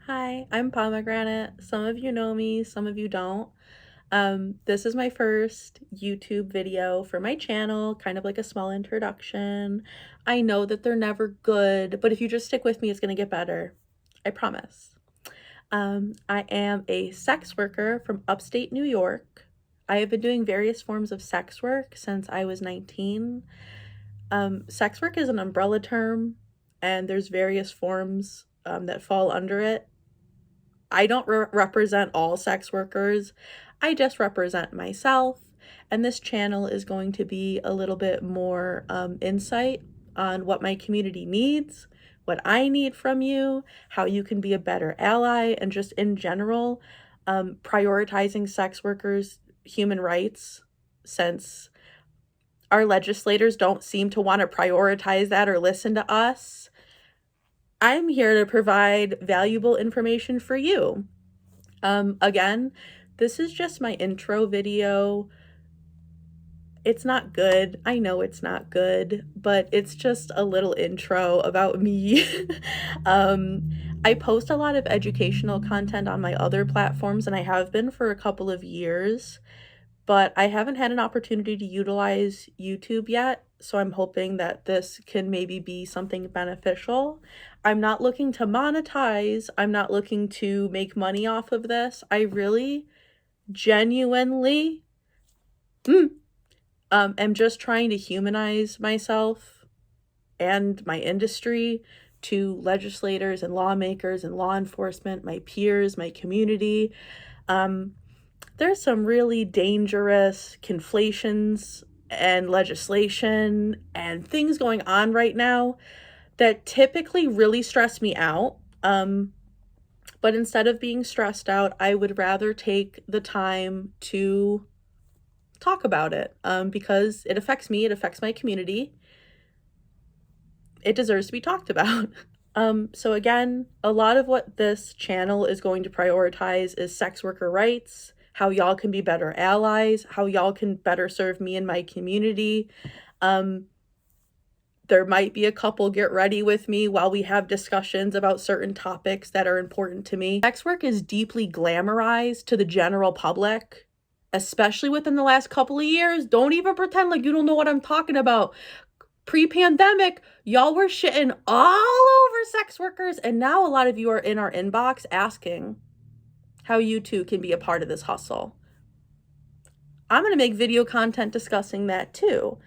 Hi, I'm Pomegranate. Some of you know me, some of you don't. This is my first YouTube video for my channel, kind of like a small introduction. I know that they're never good, but if you just stick with me, it's gonna get better. I promise. I am a sex worker from upstate New York. I have been doing various forms of sex work since I was 19. Sex work is an umbrella term, and there's various forms that fall under it. I don't represent all sex workers. I just represent myself. And this channel is going to be a little bit more insight on what my community needs, what I need from you, how you can be a better ally, and just in general, prioritizing sex workers' human rights, since our legislators don't seem to want to prioritize that or listen to us. I'm here to provide valuable information for you. Again, this is just my intro video. It's not good. I know it's not good, but it's just a little intro about me. I post a lot of educational content on my other platforms, and I have been for a couple of years, but I haven't had an opportunity to utilize YouTube yet, so I'm hoping that this can maybe be something beneficial. I'm not looking to monetize. I'm not looking to make money off of this. I really genuinely am just trying to humanize myself and my industry to legislators and lawmakers and law enforcement, my peers, my community. There's some really dangerous conflations and legislation and things going on right now that typically really stress me out. But instead of being stressed out, I would rather take the time to talk about it because it affects me, it affects my community. It deserves to be talked about. So again, a lot of what this channel is going to prioritize is sex worker rights, how y'all can be better allies, how y'all can better serve me and my community. There might be a couple get ready with me while we have discussions about certain topics that are important to me. Sex work is deeply glamorized to the general public, especially within the last couple of years. Don't even pretend like you don't know what I'm talking about. Pre-pandemic, y'all were shitting all over sex workers, and now a lot of you are in our inbox asking how you too can be a part of this hustle. I'm going to make video content discussing that too.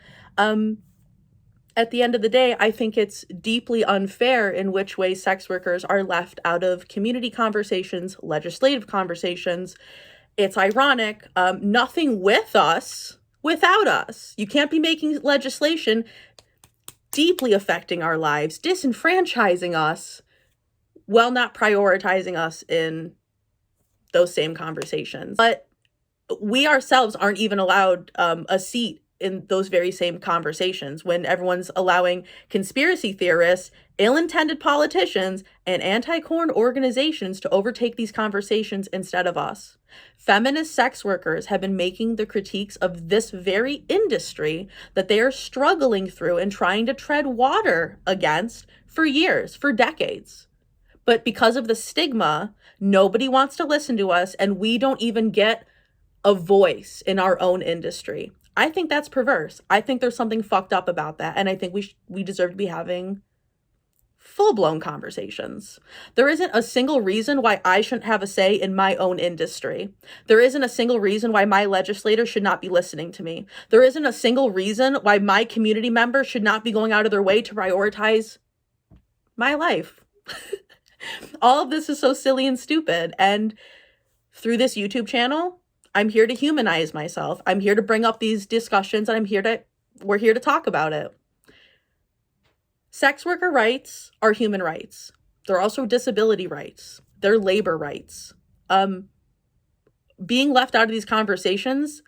At the end of the day, I think it's deeply unfair in which way sex workers are left out of community conversations, legislative conversations. It's ironic. Nothing with us, without us. You can't be making legislation deeply affecting our lives, disenfranchising us, while not prioritizing us in those same conversations. But we ourselves aren't even allowed a seat in those very same conversations when everyone's allowing conspiracy theorists, ill-intended politicians, and anti-corn organizations to overtake these conversations instead of us. Feminist sex workers have been making the critiques of this very industry that they are struggling through and trying to tread water against for years, for decades. But because of the stigma, nobody wants to listen to us, and we don't even get a voice in our own industry. I think that's perverse. I think there's something fucked up about that, and I think we deserve to be having full-blown conversations. There isn't a single reason why I shouldn't have a say in my own industry. There isn't a single reason why my legislators should not be listening to me. There isn't a single reason why my community members should not be going out of their way to prioritize my life. All of this is so silly and stupid, and through this YouTube channel, I'm here to humanize myself. I'm here to bring up these discussions, and we're here to talk about it. Sex worker rights are human rights. They're also disability rights. They're labor rights. Being left out of these conversations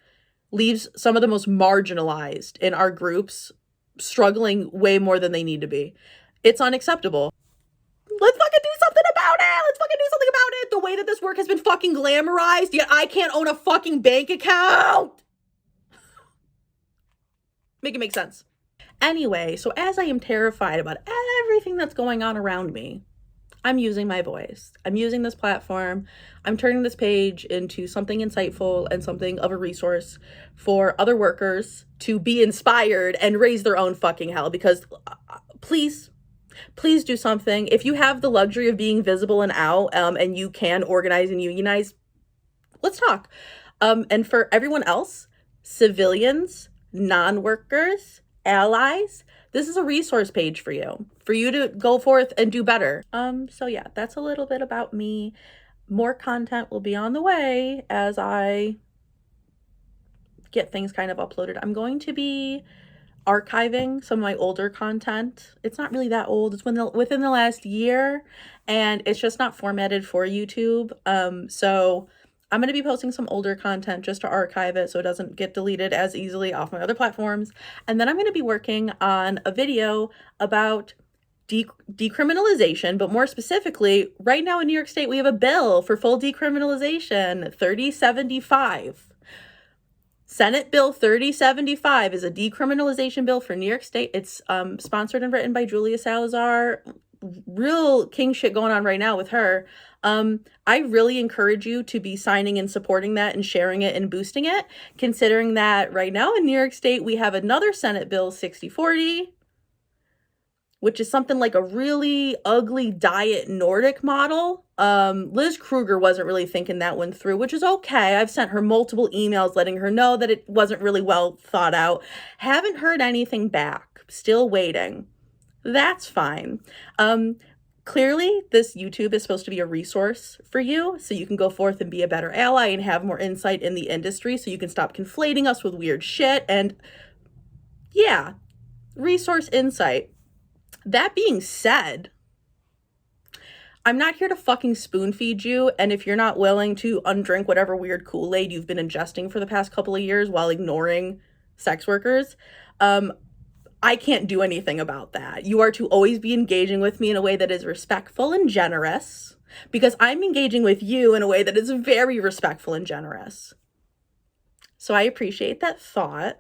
leaves some of the most marginalized in our groups struggling way more than they need to be. It's unacceptable. Let's fucking do something about it. Let's fucking do something about it. The way that this work has been fucking glamorized, yet I can't own a fucking bank account. Make it make sense. Anyway, so as I am terrified about everything that's going on around me, I'm using my voice. I'm using this platform. I'm turning this page into something insightful and something of a resource for other workers to be inspired and raise their own fucking hell. Because please do something. If you have the luxury of being visible and out, and you can organize and unionize, let's talk. And for everyone else, civilians, non-workers, allies, this is a resource page for you to go forth and do better. So yeah, that's a little bit about me. More content will be on the way as I get things kind of uploaded. I'm going to be archiving some of my older content. It's not really that old. It's within the last year, and it's just not formatted for YouTube. So I'm going to be posting some older content just to archive it so it doesn't get deleted as easily off my other platforms. And then I'm going to be working on a video about decriminalization, but more specifically, right now in New York State, we have a bill for full decriminalization, 3075. Senate Bill 3075 is a decriminalization bill for New York State. It's sponsored and written by Julia Salazar. Real king shit going on right now with her. I really encourage you to be signing and supporting that and sharing it and boosting it, considering that right now in New York State, we have another Senate Bill 6040, which is something like a really ugly diet Nordic model. Liz Kruger wasn't really thinking that one through, which is okay. I've sent her multiple emails letting her know that it wasn't really well thought out. Haven't heard anything back. Still waiting. That's fine. Clearly, this YouTube is supposed to be a resource for you, so you can go forth and be a better ally and have more insight in the industry, so you can stop conflating us with weird shit. And yeah, resource insight. That being said, I'm not here to fucking spoon feed you, and if you're not willing to undrink whatever weird Kool-Aid you've been ingesting for the past couple of years while ignoring sex workers, I can't do anything about that. You are to always be engaging with me in a way that is respectful and generous, because I'm engaging with you in a way that is very respectful and generous. So I appreciate that thought.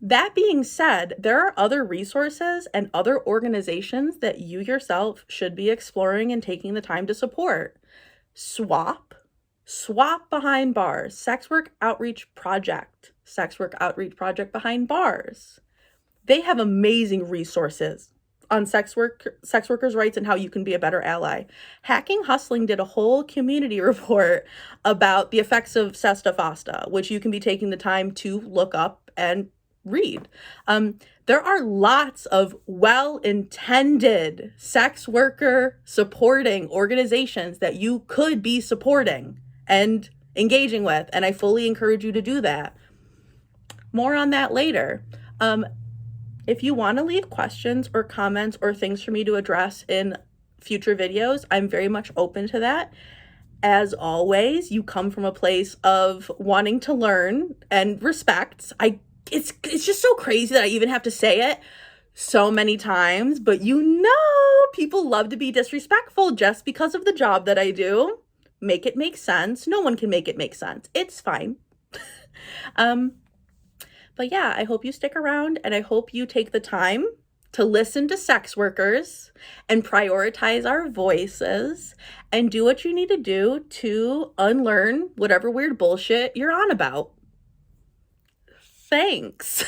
That being said, there are other resources and other organizations that you yourself should be exploring and taking the time to support. SWAP Behind Bars, Sex Work Outreach Project Behind Bars. They have amazing resources on sex workers' rights and how you can be a better ally. Hacking Hustling did a whole community report about the effects of SESTA-FOSTA, which you can be taking the time to look up and read. There are lots of well-intended sex worker supporting organizations that you could be supporting and engaging with, and I fully encourage you to do that. More on that later. If you want to leave questions or comments or things for me to address in future videos, I'm very much open to that. As always, you come from a place of wanting to learn and respect. It's just so crazy that I even have to say it so many times, but people love to be disrespectful just because of the job that I do. Make it make sense. No one can make it make sense. It's fine. But yeah, I hope you stick around, and I hope you take the time to listen to sex workers and prioritize our voices and do what you need to do to unlearn whatever weird bullshit you're on about. Thanks.